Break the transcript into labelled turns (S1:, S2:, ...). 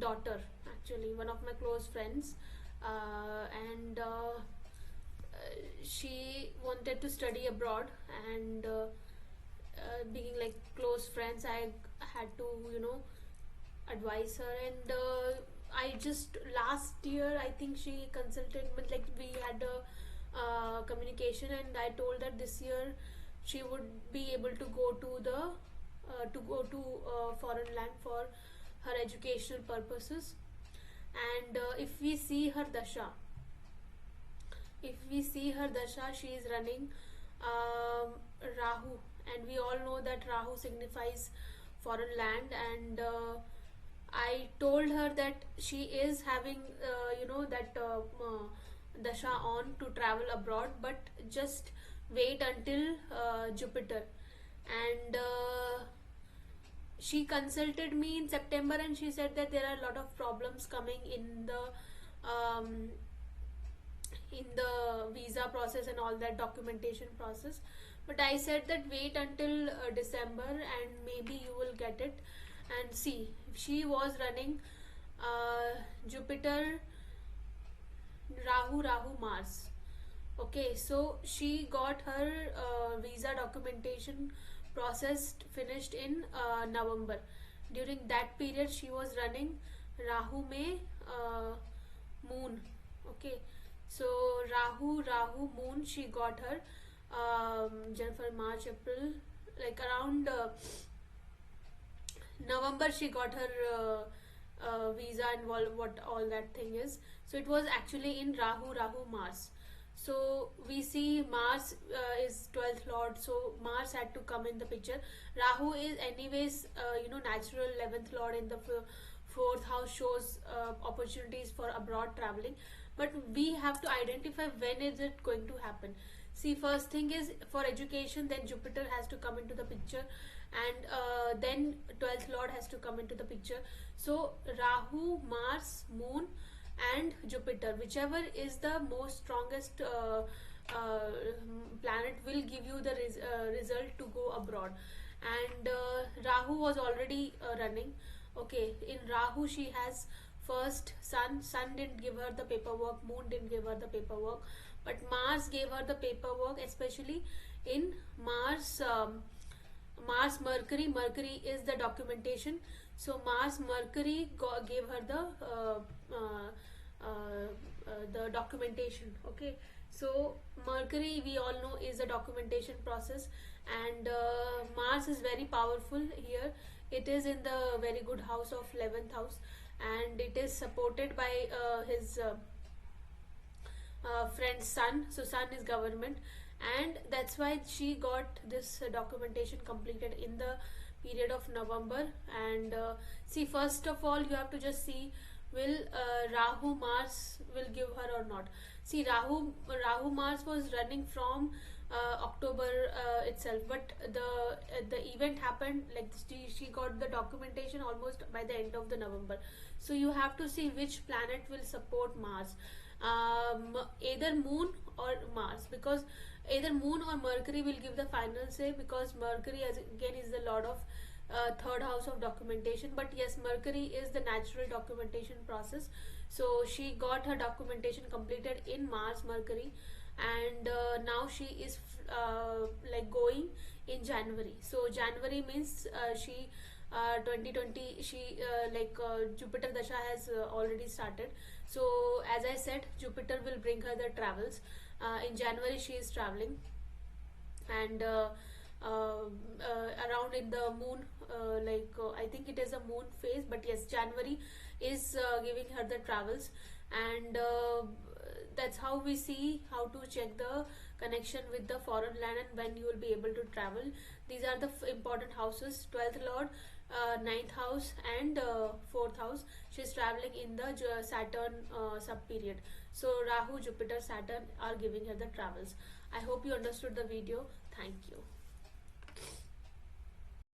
S1: daughter, actually one of my close friends, and she wanted to study abroad, and being like close friends, I had to advise her. And I just last year, I think she consulted with, like, we had a communication, and I told her this year she would be able to go to the foreign land for her educational purposes. And if we see her dasha, she is running Rahu, and we all know that Rahu signifies foreign land. And I told her that she is having that dasha on to travel abroad, but just wait until Jupiter. And she consulted me in September, and she said that there are a lot of problems coming um, in the visa process and all that documentation process. But I said that wait until December, and maybe you will get it. And see, she was running Jupiter, Rahu, Mars. Okay, so she got her visa documentation processed, finished in November. During that period, she was running Rahu May Moon. Okay, so Rahu Moon, she got her January, March, April, like around November, she got her visa and what all that thing is. So it was actually in Rahu Mars. So we see Mars is 12th lord, so Mars had to come in the picture. Rahu is anyways natural 11th lord in the fourth house, shows opportunities for abroad traveling. But we have to identify when is it going to happen. See, first thing is for education, then Jupiter has to come into the picture, and then 12th lord has to come into the picture. So Rahu, Mars, Moon and Jupiter, whichever is the most strongest planet, will give you the result to go abroad. And Rahu was already running. Okay, in Rahu she has first Sun didn't give her the paperwork, Moon didn't give her the paperwork, but Mars gave her the paperwork, especially in Mars. Mercury is the documentation. So Mars Mercury gave her the documentation. Okay, so Mercury, we all know, is a documentation process. And Mars is very powerful here. It is in the very good house of 11th house, and it is supported by his friend Sun. So Sun is government, and that's why she got this documentation completed in the period of November. And see, first of all, you have to just see, will Rahu Mars will give her or not. See, Rahu Mars was running from October itself, but the event happened, like she got the documentation almost by the end of the November. So you have to see which planet will support Mars, either Moon or Mars, because either Moon or Mercury will give the final say, because Mercury, as again, is the lord of third house of documentation. But yes, Mercury is the natural documentation process. So she got her documentation completed in Mars Mercury, and now she is like going in January. So January means she 2020, she Jupiter dasha has already started. So as I said, Jupiter will bring her the travels. In January she is traveling, and around in the moon, I think it is a moon phase, but yes, January is giving her the travels. And that's how we see how to check the connection with the foreign land and when you will be able to travel. These are the important houses: 12th lord, 9th house and 4th house. She is traveling in the Saturn sub period. So Rahu, Jupiter, Saturn are giving her the travels. I hope you understood the video. Thank you.